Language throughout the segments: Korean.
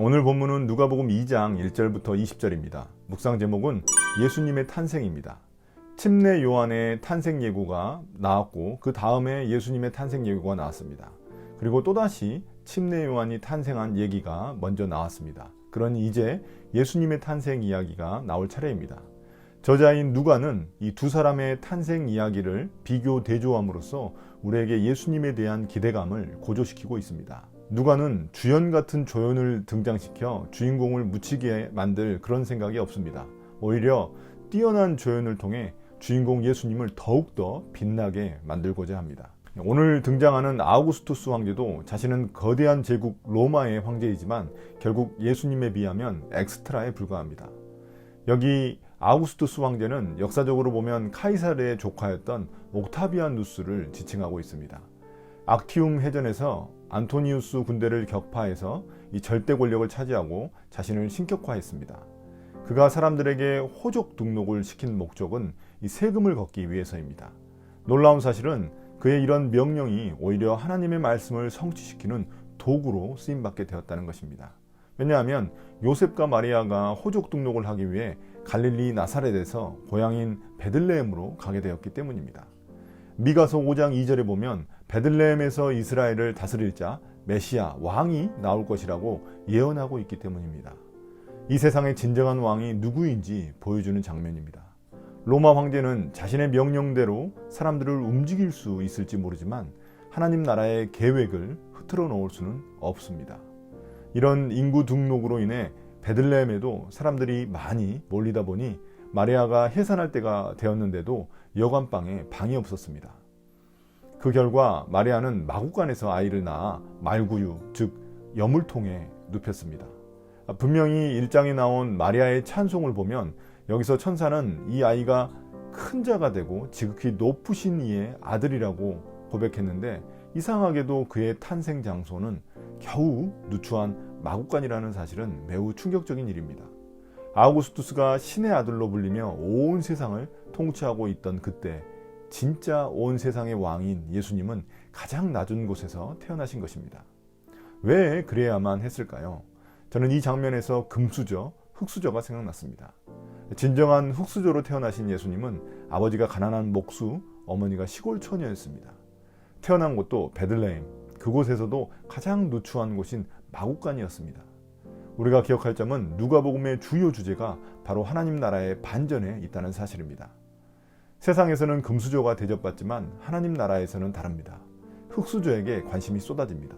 오늘 본문은 누가복음 2장 1절부터 20절입니다. 묵상 제목은 예수님의 탄생입니다. 침례 요한의 탄생 예고가 나왔고 그 다음에 예수님의 탄생 예고가 나왔습니다. 그리고 또다시 침례 요한이 탄생한 얘기가 먼저 나왔습니다. 그러니 이제 예수님의 탄생 이야기가 나올 차례입니다. 저자인 누가는 이 두 사람의 탄생 이야기를 비교 대조함으로써 우리에게 예수님에 대한 기대감을 고조시키고 있습니다. 누가는 주연 같은 조연을 등장시켜 주인공을 묻히게 만들 그런 생각이 없습니다. 오히려 뛰어난 조연을 통해 주인공 예수님을 더욱더 빛나게 만들고자 합니다. 오늘 등장하는 아우구스투스 황제도 자신은 거대한 제국 로마의 황제이지만 결국 예수님에 비하면 엑스트라에 불과합니다. 여기 아우구스투스 황제는 역사적으로 보면 카이사르의 조카였던 옥타비아누스를 지칭하고 있습니다. 악티움 해전에서 안토니우스 군대를 격파해서 이 절대 권력을 차지하고 자신을 신격화했습니다. 그가 사람들에게 호족 등록을 시킨 목적은 이 세금을 걷기 위해서입니다. 놀라운 사실은 그의 이런 명령이 오히려 하나님의 말씀을 성취시키는 도구로 쓰임받게 되었다는 것입니다. 왜냐하면 요셉과 마리아가 호족 등록을 하기 위해 갈릴리 나사렛에서 고향인 베들레헴으로 가게 되었기 때문입니다. 미가서 5장 2절에 보면 베들레헴에서 이스라엘을 다스릴 자 메시아 왕이 나올 것이라고 예언하고 있기 때문입니다. 이 세상의 진정한 왕이 누구인지 보여주는 장면입니다. 로마 황제는 자신의 명령대로 사람들을 움직일 수 있을지 모르지만 하나님 나라의 계획을 흐트러 놓을 수는 없습니다. 이런 인구 등록으로 인해 베들레헴에도 사람들이 많이 몰리다 보니 마리아가 해산할 때가 되었는데도 여관방에 방이 없었습니다. 그 결과 마리아는 마구간에서 아이를 낳아 말구유, 즉 여물통에 눕혔습니다. 분명히 1장에 나온 마리아의 찬송을 보면 여기서 천사는 이 아이가 큰 자가 되고 지극히 높으신 이의 아들이라고 고백했는데 이상하게도 그의 탄생 장소는 겨우 누추한 마구간이라는 사실은 매우 충격적인 일입니다. 아우구스투스가 신의 아들로 불리며 온 세상을 통치하고 있던 그때 진짜 온 세상의 왕인 예수님은 가장 낮은 곳에서 태어나신 것입니다. 왜 그래야만 했을까요? 저는 이 장면에서 금수저, 흙수저가 생각났습니다. 진정한 흙수저로 태어나신 예수님은 아버지가 가난한 목수, 어머니가 시골 처녀였습니다. 태어난 곳도 베들레헴, 그곳에서도 가장 누추한 곳인 마구간이었습니다. 우리가 기억할 점은 누가복음의 주요 주제가 바로 하나님 나라의 반전에 있다는 사실입니다. 세상에서는 금수저가 대접받지만 하나님 나라에서는 다릅니다. 흙수저에게 관심이 쏟아집니다.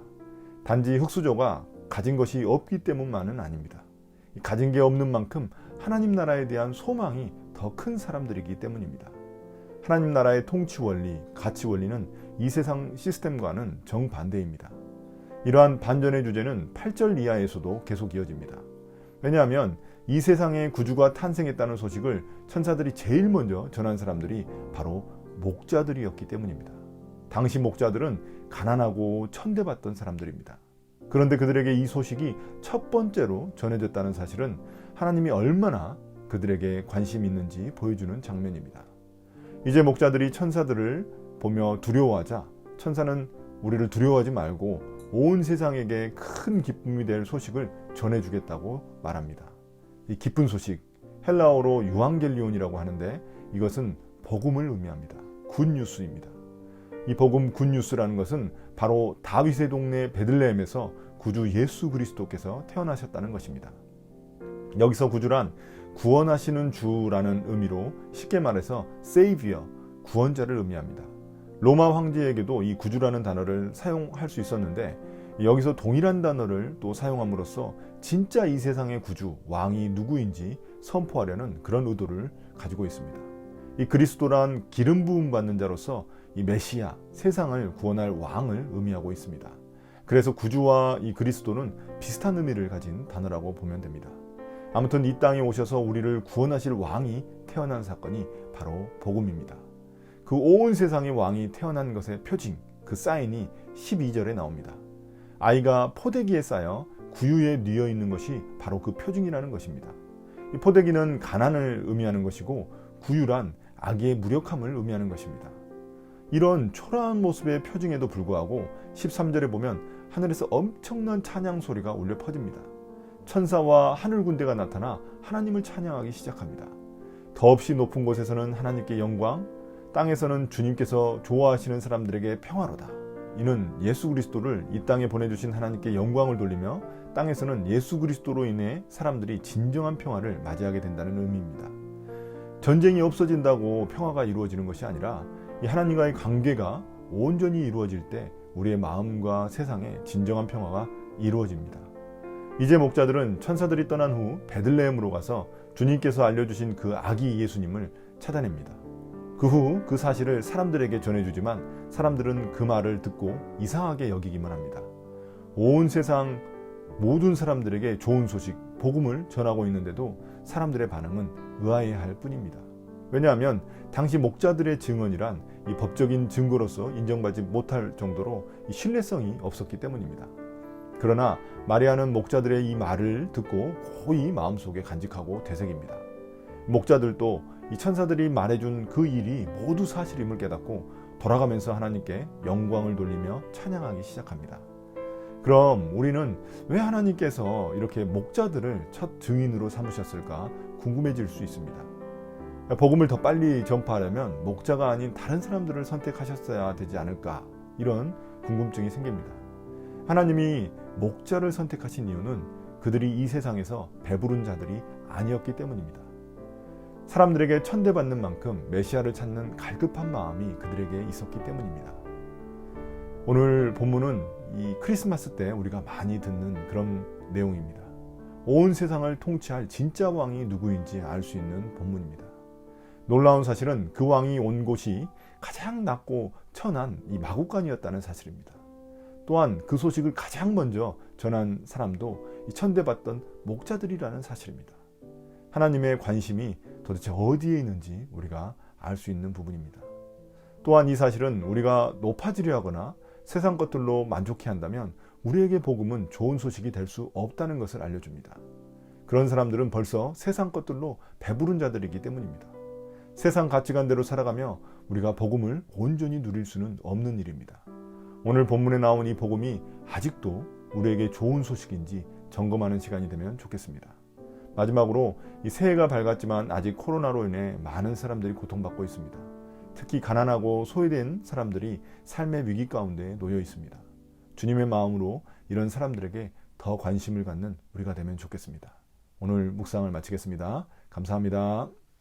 단지 흙수저가 가진 것이 없기 때문만은 아닙니다. 가진 게 없는 만큼 하나님 나라에 대한 소망이 더 큰 사람들이기 때문입니다. 하나님 나라의 통치 원리, 가치 원리는 이 세상 시스템과는 정반대입니다. 이러한 반전의 주제는 8절 이하에서도 계속 이어집니다. 왜냐하면 이 세상에 구주가 탄생했다는 소식을 천사들이 제일 먼저 전한 사람들이 바로 목자들이었기 때문입니다. 당시 목자들은 가난하고 천대받던 사람들입니다. 그런데 그들에게 이 소식이 첫 번째로 전해졌다는 사실은 하나님이 얼마나 그들에게 관심이 있는지 보여주는 장면입니다. 이제 목자들이 천사들을 보며 두려워하자 천사는 우리를 두려워하지 말고 온 세상에게 큰 기쁨이 될 소식을 전해주겠다고 말합니다. 이 기쁜 소식, 헬라어로 유앙겔리온이라고 하는데 이것은 복음을 의미합니다. 굿뉴스입니다. 이 복음 굿뉴스라는 것은 바로 다윗의 동네 베들레헴에서 구주 예수 그리스도께서 태어나셨다는 것입니다. 여기서 구주란 구원하시는 주라는 의미로 쉽게 말해서 Savior, 구원자를 의미합니다. 로마 황제에게도 이 구주라는 단어를 사용할 수 있었는데 여기서 동일한 단어를 또 사용함으로써 진짜 이 세상의 구주, 왕이 누구인지 선포하려는 그런 의도를 가지고 있습니다. 이 그리스도란 기름 부음 받는 자로서 이 메시아, 세상을 구원할 왕을 의미하고 있습니다. 그래서 구주와 이 그리스도는 비슷한 의미를 가진 단어라고 보면 됩니다. 아무튼 이 땅에 오셔서 우리를 구원하실 왕이 태어난 사건이 바로 복음입니다. 그 온 세상의 왕이 태어난 것의 표징, 그 사인이 12절에 나옵니다. 아이가 포대기에 쌓여 구유에 뉘어 있는 것이 바로 그 표징이라는 것입니다. 이 포대기는 가난을 의미하는 것이고 구유란 악의 무력함을 의미하는 것입니다. 이런 초라한 모습의 표징에도 불구하고 13절에 보면 하늘에서 엄청난 찬양 소리가 울려 퍼집니다. 천사와 하늘 군대가 나타나 하나님을 찬양하기 시작합니다. 더없이 높은 곳에서는 하나님께 영광, 땅에서는 주님께서 좋아하시는 사람들에게 평화로다. 이는 예수 그리스도를 이 땅에 보내주신 하나님께 영광을 돌리며 땅에서는 예수 그리스도로 인해 사람들이 진정한 평화를 맞이하게 된다는 의미입니다. 전쟁이 없어진다고 평화가 이루어지는 것이 아니라 이 하나님과의 관계가 온전히 이루어질 때 우리의 마음과 세상에 진정한 평화가 이루어집니다. 이제 목자들은 천사들이 떠난 후 베들레헴으로 가서 주님께서 알려주신 그 아기 예수님을 찾아냅니다. 그 후 그 사실을 사람들에게 전해주지만 사람들은 그 말을 듣고 이상하게 여기기만 합니다. 온 세상 모든 사람들에게 좋은 소식, 복음을 전하고 있는데도 사람들의 반응은 의아해할 뿐입니다. 왜냐하면 당시 목자들의 증언이란 이 법적인 증거로서 인정받지 못할 정도로 이 신뢰성이 없었기 때문입니다. 그러나 마리아는 목자들의 이 말을 듣고 고이 마음속에 간직하고 되새깁니다. 목자들도 이 천사들이 말해준 그 일이 모두 사실임을 깨닫고 돌아가면서 하나님께 영광을 돌리며 찬양하기 시작합니다. 그럼 우리는 왜 하나님께서 이렇게 목자들을 첫 증인으로 삼으셨을까 궁금해질 수 있습니다. 복음을 더 빨리 전파하려면 목자가 아닌 다른 사람들을 선택하셨어야 되지 않을까, 이런 궁금증이 생깁니다. 하나님이 목자를 선택하신 이유는 그들이 이 세상에서 배부른 자들이 아니었기 때문입니다. 사람들에게 천대받는 만큼 메시아를 찾는 갈급한 마음이 그들에게 있었기 때문입니다. 오늘 본문은 이 크리스마스 때 우리가 많이 듣는 그런 내용입니다. 온 세상을 통치할 진짜 왕이 누구인지 알 수 있는 본문입니다. 놀라운 사실은 그 왕이 온 곳이 가장 낮고 천한 이 마국간이었다는 사실입니다. 또한 그 소식을 가장 먼저 전한 사람도 이 천대받던 목자들이라는 사실입니다. 하나님의 관심이 도대체 어디에 있는지 우리가 알 수 있는 부분입니다. 또한 이 사실은 우리가 높아지려 하거나 세상 것들로 만족해 한다면 우리에게 복음은 좋은 소식이 될 수 없다는 것을 알려줍니다. 그런 사람들은 벌써 세상 것들로 배부른 자들이기 때문입니다. 세상 가치관대로 살아가며 우리가 복음을 온전히 누릴 수는 없는 일입니다. 오늘 본문에 나온 이 복음이 아직도 우리에게 좋은 소식인지 점검하는 시간이 되면 좋겠습니다. 마지막으로 이 새해가 밝았지만 아직 코로나로 인해 많은 사람들이 고통받고 있습니다. 특히 가난하고 소외된 사람들이 삶의 위기 가운데 놓여 있습니다. 주님의 마음으로 이런 사람들에게 더 관심을 갖는 우리가 되면 좋겠습니다. 오늘 묵상을 마치겠습니다. 감사합니다.